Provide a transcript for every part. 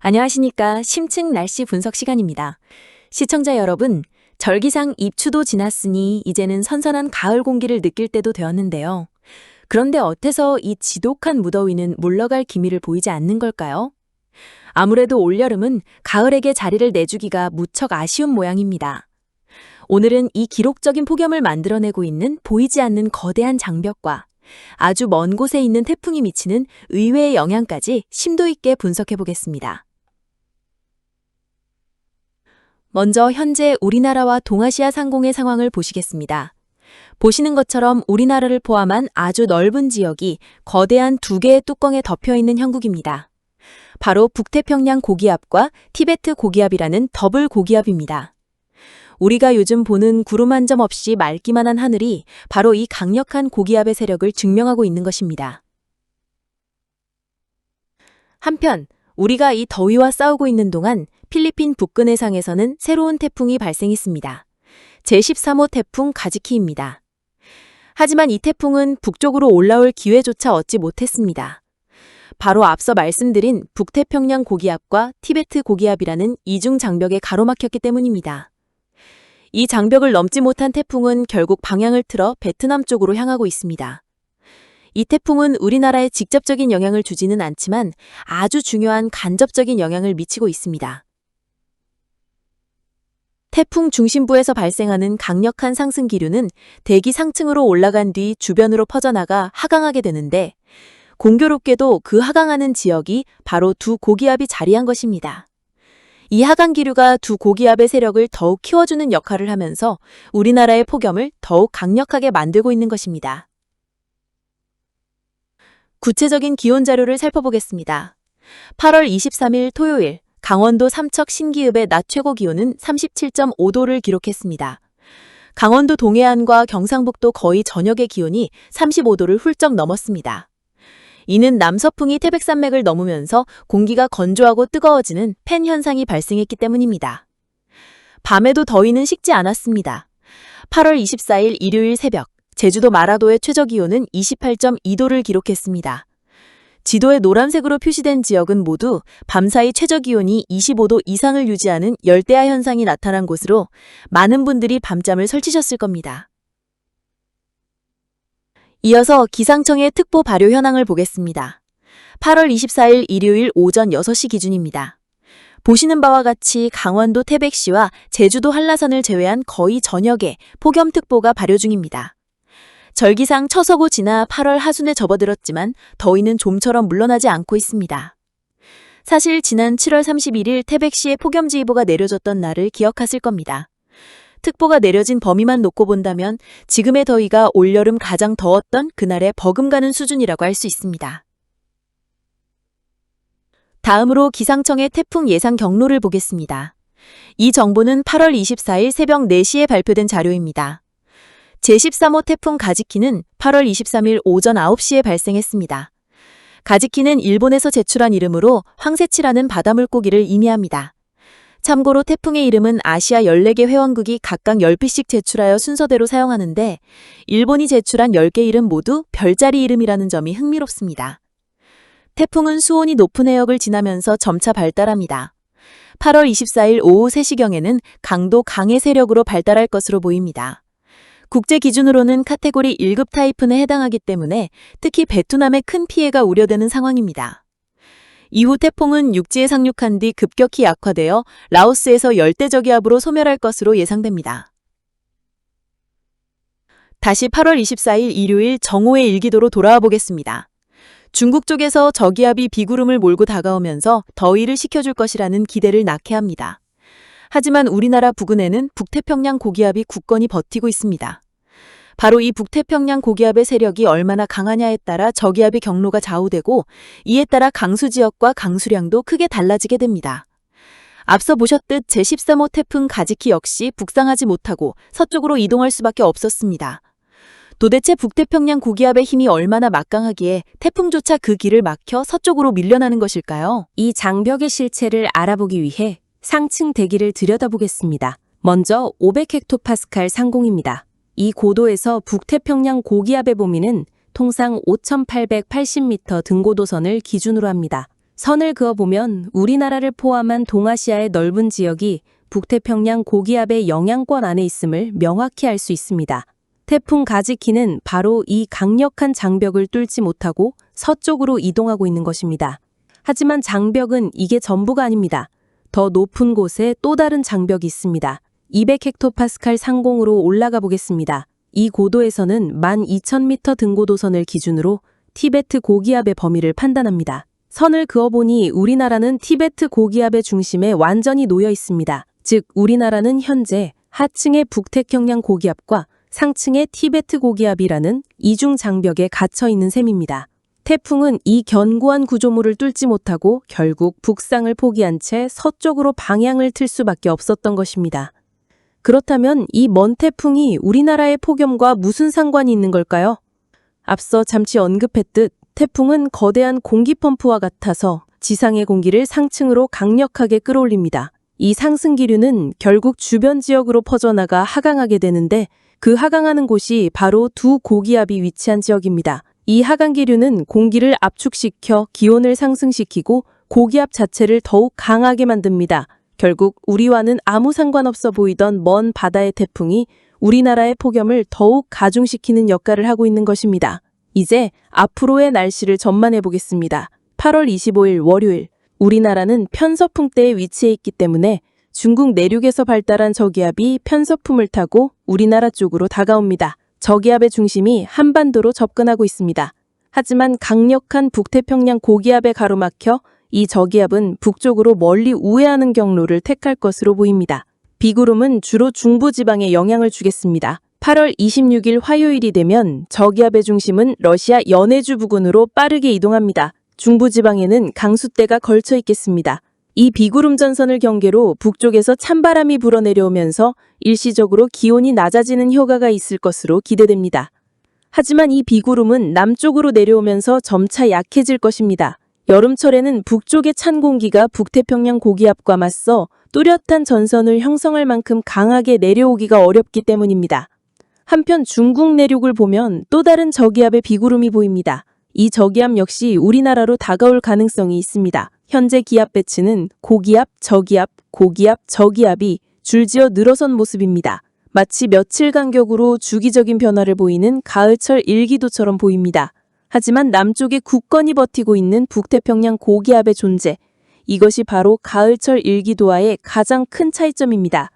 안녕하십니까. 심층 날씨 분석 시간입니다. 시청자 여러분, 절기상 입추도 지났으니 이제는 선선한 가을 공기를 느낄 때도 되었는데요. 그런데 어때서 이 지독한 무더위는 물러갈 기미를 보이지 않는 걸까요? 아무래도 올여름은 가을에게 자리를 내주기가 무척 아쉬운 모양입니다. 오늘은 이 기록적인 폭염을 만들어내고 있는 보이지 않는 거대한 장벽과 아주 먼 곳에 있는 태풍이 미치는 의외의 영향까지 심도 있게 분석해 보겠습니다. 먼저 현재 우리나라와 동아시아 상공의 상황을 보시겠습니다. 보시는 것처럼 우리나라를 포함한 아주 넓은 지역이 거대한 두 개의 뚜껑에 덮여있는 형국입니다. 바로 북태평양 고기압과 티베트 고기압이라는 더블 고기압입니다. 우리가 요즘 보는 구름 한 점 없이 맑기만 한 하늘이 바로 이 강력한 고기압의 세력을 증명하고 있는 것입니다. 한편 우리가 이 더위와 싸우고 있는 동안 필리핀 북근 해상에서는 새로운 태풍이 발생했습니다. 제13호 태풍 가지키입니다. 하지만 이 태풍은 북쪽으로 올라올 기회조차 얻지 못했습니다. 바로 앞서 말씀드린 북태평양 고기압과 티베트 고기압이라는 이중 장벽에 가로막혔기 때문입니다. 이 장벽을 넘지 못한 태풍은 결국 방향을 틀어 베트남 쪽으로 향하고 있습니다. 이 태풍은 우리나라에 직접적인 영향을 주지는 않지만 아주 중요한 간접적인 영향을 미치고 있습니다. 태풍 중심부에서 발생하는 강력한 상승 기류는 대기 상층으로 올라간 뒤 주변으로 퍼져나가 하강하게 되는데 공교롭게도 그 하강하는 지역이 바로 두 고기압이 자리한 것입니다. 이 하강 기류가 두 고기압의 세력을 더욱 키워주는 역할을 하면서 우리나라의 폭염을 더욱 강력하게 만들고 있는 것입니다. 구체적인 기온 자료를 살펴보겠습니다. 8월 23일 토요일 강원도 삼척 신기읍의 낮 최고 기온은 37.5도를 기록했습니다. 강원도 동해안과 경상북도 거의 전역의 기온이 35도를 훌쩍 넘었습니다. 이는 남서풍이 태백산맥을 넘으면서 공기가 건조하고 뜨거워지는 팬 현상이 발생했기 때문입니다. 밤에도 더위는 식지 않았습니다. 8월 24일 일요일 새벽 제주도 마라도의 최저기온은 28.2도를 기록했습니다. 지도에 노란색으로 표시된 지역은 모두 밤사이 최저기온이 25도 이상을 유지하는 열대야 현상이 나타난 곳으로 많은 분들이 밤잠을 설치셨을 겁니다. 이어서 기상청의 특보 발효 현황을 보겠습니다. 8월 24일 일요일 오전 6시 기준입니다. 보시는 바와 같이 강원도 태백시와 제주도 한라산을 제외한 거의 전역에 폭염특보가 발효 중입니다. 절기상 처서고 지나 8월 하순에 접어들었지만 더위는 좀처럼 물러나지 않고 있습니다. 사실 지난 7월 31일 태백시에 폭염주의보가 내려졌던 날을 기억하실 겁니다. 특보가 내려진 범위만 놓고 본다면 지금의 더위가 올여름 가장 더웠던 그날에 버금가는 수준이라고 할 수 있습니다. 다음으로 기상청의 태풍 예상 경로를 보겠습니다. 이 정보는 8월 24일 새벽 4시에 발표된 자료입니다. 제13호 태풍 가지키는 8월 23일 오전 9시에 발생했습니다. 가지키는 일본에서 제출한 이름으로 황새치라는 바다물고기를 의미합니다. 참고로 태풍의 이름은 아시아 14개 회원국이 각각 10피씩 제출하여 순서대로 사용하는데 일본이 제출한 10개 이름 모두 별자리 이름이라는 점이 흥미롭습니다. 태풍은 수온이 높은 해역을 지나면서 점차 발달합니다. 8월 24일 오후 3시경에는 강도 강의 세력으로 발달할 것으로 보입니다. 국제 기준으로는 카테고리 1급 타이푼에 해당하기 때문에 특히 베트남에 큰 피해가 우려되는 상황입니다. 이후 태풍은 육지에 상륙한 뒤 급격히 약화되어 라오스에서 열대저기압으로 소멸할 것으로 예상됩니다. 다시 8월 24일 일요일 정오의 일기도로 돌아와 보겠습니다. 중국 쪽에서 저기압이 비구름을 몰고 다가오면서 더위를 식혀줄 것이라는 기대를 낳게 합니다. 하지만 우리나라 부근에는 북태평양 고기압이 굳건히 버티고 있습니다. 바로 이 북태평양 고기압의 세력이 얼마나 강하냐에 따라 저기압의 경로가 좌우되고 이에 따라 강수 지역과 강수량도 크게 달라지게 됩니다. 앞서 보셨듯 제13호 태풍 가지키 역시 북상하지 못하고 서쪽으로 이동할 수밖에 없었습니다. 도대체 북태평양 고기압의 힘이 얼마나 막강하기에 태풍조차 그 길을 막혀 서쪽으로 밀려나는 것일까요? 이 장벽의 실체를 알아보기 위해 상층 대기를 들여다보겠습니다. 먼저 500헥토파스칼 상공입니다. 이 고도에서 북태평양 고기압의 범위는 통상 5,880m 등고도선을 기준으로 합니다. 선을 그어보면 우리나라를 포함한 동아시아의 넓은 지역이 북태평양 고기압의 영향권 안에 있음을 명확히 알 수 있습니다. 태풍 가즈키는 바로 이 강력한 장벽을 뚫지 못하고 서쪽으로 이동하고 있는 것입니다. 하지만 장벽은 이게 전부가 아닙니다. 더 높은 곳에 또 다른 장벽이 있습니다. 200헥토파스칼 상공으로 올라가 보겠습니다. 이 고도에서는 12,000m 등고도선을 기준으로 티베트 고기압의 범위를 판단합니다. 선을 그어보니 우리나라는 티베트 고기압의 중심에 완전히 놓여 있습니다. 즉 우리나라는 현재 하층의 북태평양 고기압과 상층의 티베트 고기압이라는 이중 장벽에 갇혀 있는 셈입니다. 태풍은 이 견고한 구조물을 뚫지 못하고 결국 북상을 포기한 채 서쪽으로 방향을 틀 수밖에 없었던 것입니다. 그렇다면 이 먼 태풍이 우리나라의 폭염과 무슨 상관이 있는 걸까요? 앞서 잠시 언급했듯 태풍은 거대한 공기 펌프와 같아서 지상의 공기를 상층으로 강력하게 끌어올립니다. 이 상승 기류는 결국 주변 지역으로 퍼져나가 하강하게 되는데 그 하강하는 곳이 바로 두 고기압이 위치한 지역입니다. 이 하강 기류는 공기를 압축시켜 기온을 상승시키고 고기압 자체를 더욱 강하게 만듭니다. 결국 우리와는 아무 상관없어 보이던 먼 바다의 태풍이 우리나라의 폭염을 더욱 가중시키는 역할을 하고 있는 것입니다. 이제 앞으로의 날씨를 전망해 보겠습니다. 8월 25일 월요일, 우리나라는 편서풍대에 위치해 있기 때문에 중국 내륙에서 발달한 저기압이 편서풍을 타고 우리나라 쪽으로 다가옵니다. 저기압의 중심이 한반도로 접근하고 있습니다. 하지만 강력한 북태평양 고기압에 가로막혀 이 저기압은 북쪽으로 멀리 우회하는 경로를 택할 것으로 보입니다. 비구름은 주로 중부지방에 영향을 주겠습니다. 8월 26일 화요일이 되면 저기압의 중심은 러시아 연해주 부근으로 빠르게 이동합니다. 중부지방에는 강수대가 걸쳐 있겠습니다. 이 비구름 전선을 경계로 북쪽에서 찬바람이 불어내려오면서 일시적으로 기온이 낮아지는 효과가 있을 것으로 기대됩니다. 하지만 이 비구름은 남쪽으로 내려오면서 점차 약해질 것입니다. 여름철에는 북쪽의 찬 공기가 북태평양 고기압과 맞서 뚜렷한 전선을 형성할 만큼 강하게 내려오기가 어렵기 때문입니다. 한편 중국 내륙을 보면 또 다른 저기압의 비구름이 보입니다. 이 저기압 역시 우리나라로 다가올 가능성이 있습니다. 현재 기압 배치는 고기압, 저기압, 고기압, 저기압이 줄지어 늘어선 모습입니다. 마치 며칠 간격으로 주기적인 변화를 보이는 가을철 일기도처럼 보입니다. 하지만 남쪽에 굳건히 버티고 있는 북태평양 고기압의 존재, 이것이 바로 가을철 일기도와의 가장 큰 차이점입니다.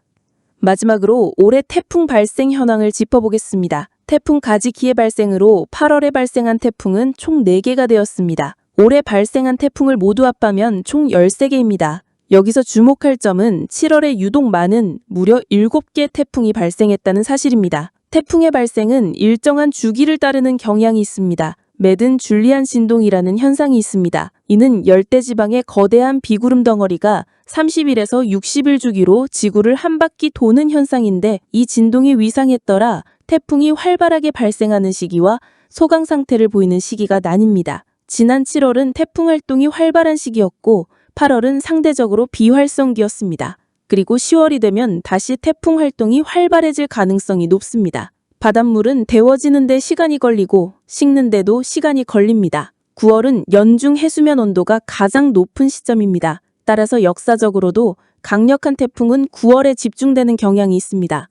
마지막으로 올해 태풍 발생 현황을 짚어보겠습니다. 태풍 가즈키의 발생으로 8월에 발생한 태풍은 총 4개가 되었습니다. 올해 발생한 태풍을 모두 합하면 총 13개입니다. 여기서 주목할 점은 7월에 유독 많은 무려 7개 태풍이 발생했다는 사실입니다. 태풍의 발생은 일정한 주기를 따르는 경향이 있습니다. 매든 줄리안 진동이라는 현상이 있습니다. 이는 열대지방의 거대한 비구름 덩어리가 30일에서 60일 주기로 지구를 한 바퀴 도는 현상인데 이 진동이 위상에 따라 태풍이 활발하게 발생하는 시기와 소강 상태를 보이는 시기가 나뉩니다. 지난 7월은 태풍 활동이 활발한 시기였고 8월은 상대적으로 비활성기였습니다. 그리고 10월이 되면 다시 태풍 활동이 활발해질 가능성이 높습니다. 바닷물은 데워지는 데 시간이 걸리고 식는 데도 시간이 걸립니다. 9월은 연중 해수면 온도가 가장 높은 시점입니다. 따라서 역사적으로도 강력한 태풍은 9월에 집중되는 경향이 있습니다.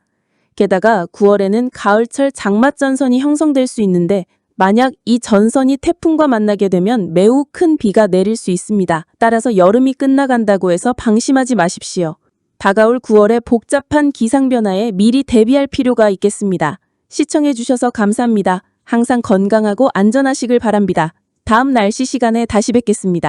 게다가 9월에는 가을철 장마전선이 형성될 수 있는데 만약 이 전선이 태풍과 만나게 되면 매우 큰 비가 내릴 수 있습니다. 따라서 여름이 끝나간다고 해서 방심하지 마십시오. 다가올 9월의 복잡한 기상변화에 미리 대비할 필요가 있겠습니다. 시청해주셔서 감사합니다. 항상 건강하고 안전하시길 바랍니다. 다음 날씨 시간에 다시 뵙겠습니다.